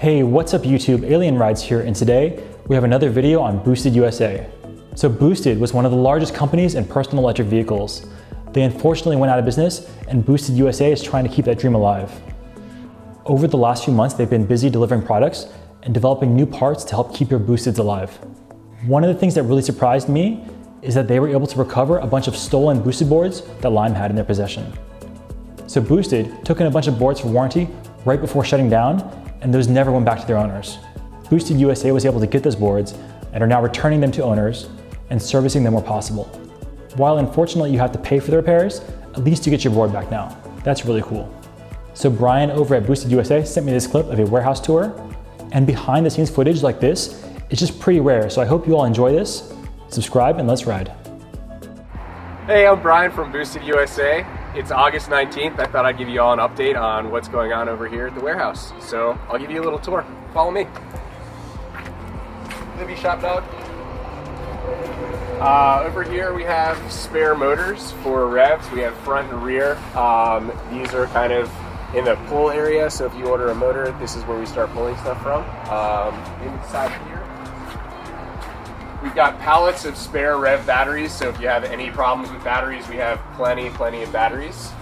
Hey, what's up YouTube? Alien Rides here, and today we have another video on Boosed USA. So Boosed was one of the largest companies in personal electric vehicles. They unfortunately went out of business, and Boosed USA is trying to keep that dream alive. Over the last few months, they've been busy delivering products and developing new parts to help keep your Boosteds alive. One of the things that really surprised me is that they were able to recover a bunch of stolen Boosed boards that Lime had in their possession. So Boosed took in a bunch of boards for warranty right before shutting down, and those never went back to their owners. Boosed USA was able to get those boards and are now returning them to owners and servicing them where possible. While unfortunately you have to pay for the repairs, at least you get your board back now. That's really cool. So Brian over at Boosed USA sent me this clip of a warehouse tour, and behind the scenes footage like this is just pretty rare, so I hope you all enjoy this. Subscribe and let's ride. Hey, I'm Brian from Boosed USA. It's August 19th. I thought I'd give you all an update on what's going on over here at the warehouse. So I'll give you a little tour. Follow me. Libby Shop Dog. Over here we have spare motors for revs. We have front and rear. These are kind of in the pull area, so if you order a motor, this is where we start pulling stuff from. Inside here, we've got pallets of spare rev batteries, so if you have any problems with batteries, we have plenty of batteries.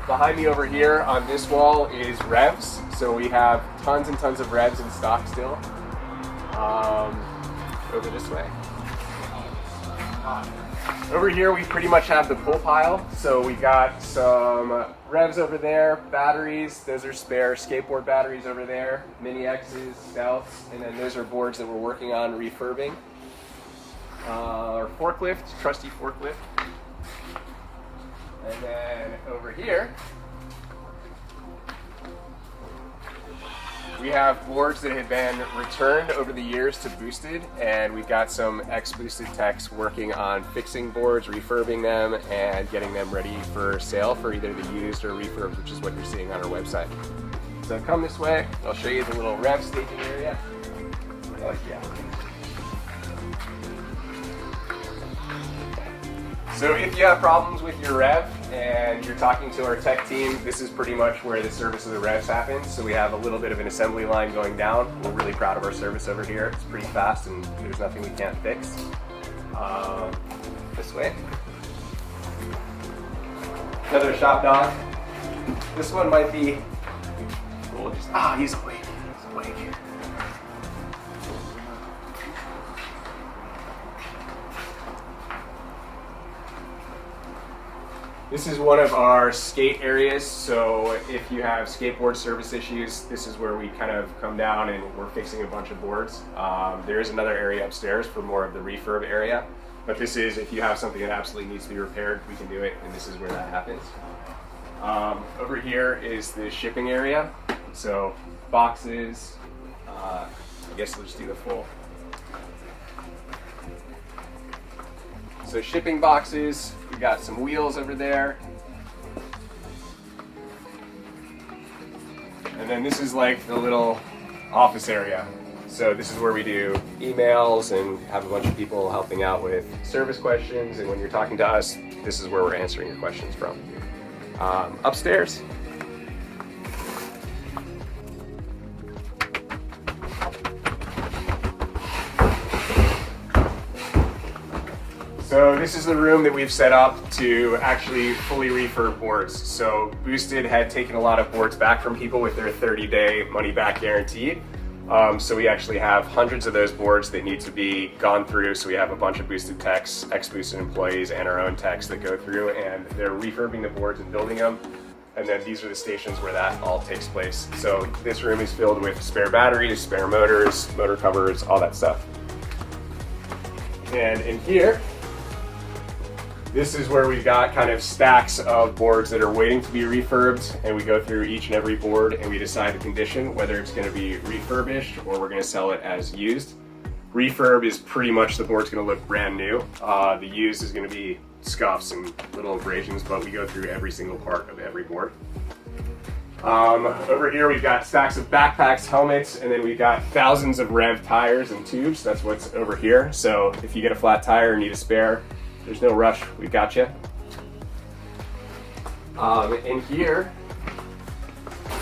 Behind me over here on this wall is revs, so we have tons and tons of revs in stock still. Over this way. Over here we pretty much have the pull pile, so we got some revs over there, batteries, those are spare skateboard batteries over there, Mini X's, Stealths, and then those are boards that we're working on refurbing. Our forklift, trusty forklift. And then over here, we have boards that have been returned over the years to Boosed, and we've got some ex-Boosed techs working on fixing boards, refurbing them, and getting them ready for sale for either the used or refurbs, which is what you're seeing on our website. So come this way, I'll show you the little rev staging area. Oh yeah. So if you have problems with your rev and you're talking to our tech team, this is pretty much where the service of the revs happens. So we have a little bit of an assembly line going down. We're really proud of our service over here. It's pretty fast and there's nothing we can't fix. This way. Another shop dog. This one might be, we'll just, he's awake. He's awake. This is one of our skate areas, so if you have skateboard service issues, this is where we kind of come down and we're fixing a bunch of boards. There is another area upstairs for more of the refurb area, but this is, if you have something that absolutely needs to be repaired, we can do it, and this is where that happens. Over here is the shipping area, so boxes, I guess we'll just do the full. So shipping boxes, we got some wheels over there. And then this is like the little office area. So this is where we do emails and have a bunch of people helping out with service questions. And when you're talking to us, this is where we're answering your questions from. Upstairs. So this is the room that we've set up to actually fully refurb boards. So Boosed had taken a lot of boards back from people with their 30-day money-back guarantee. So we actually have hundreds of those boards that need to be gone through. So we have a bunch of Boosed techs, ex-Boosed employees, and our own techs that go through, and they're refurbing the boards and building them. And then these are the stations where that all takes place. So this room is filled with spare batteries, spare motors, motor covers, all that stuff. And in here, this is where we've got kind of stacks of boards that are waiting to be refurbed, and we go through each and every board and we decide the condition, whether it's going to be refurbished or we're going to sell it as used. Refurb is pretty much the board's going to look brand new. The used is going to be scuffs and little abrasions, but we go through every single part of every board. Over here we've got stacks of backpacks, helmets, and then we've got thousands of rev tires and tubes. That's what's over here. So if you get a flat tire and need a spare, there's no rush, we've got you. In here,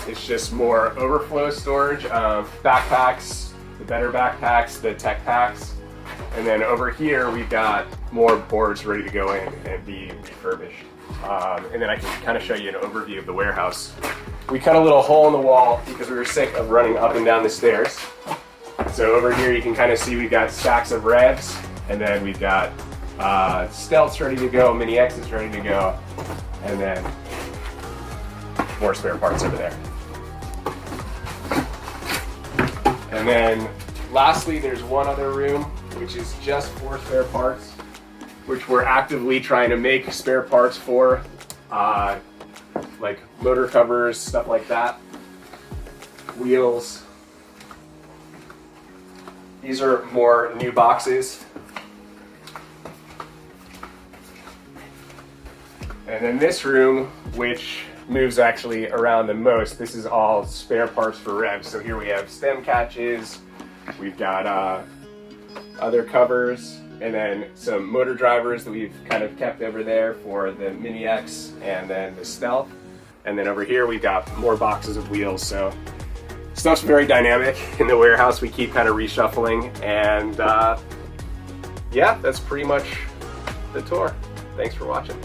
It's just more overflow storage of backpacks, the better backpacks, the tech packs. And then over here, we've got more boards ready to go in and be refurbished. And then I can kind of show you an overview of the warehouse. We cut a little hole in the wall because we were sick of running up and down the stairs. So over here, you can kind of see we've got stacks of revs, and then we've got stelts ready to go, mini X's ready to go, and then more spare parts over there. And then lastly, there's one other room, which is just for spare parts, which we're actively trying to make spare parts for, like motor covers, stuff like that, wheels. These are more new boxes. And then this room, which moves actually around the most, this is all spare parts for revs. So here we have stem catches, we've got other covers, and then some motor drivers that we've kind of kept over there for the Mini X and then the Stealth. And then over here we've got more boxes of wheels. So stuff's very dynamic in the warehouse. We keep kind of reshuffling, and yeah, that's pretty much the tour. Thanks for watching.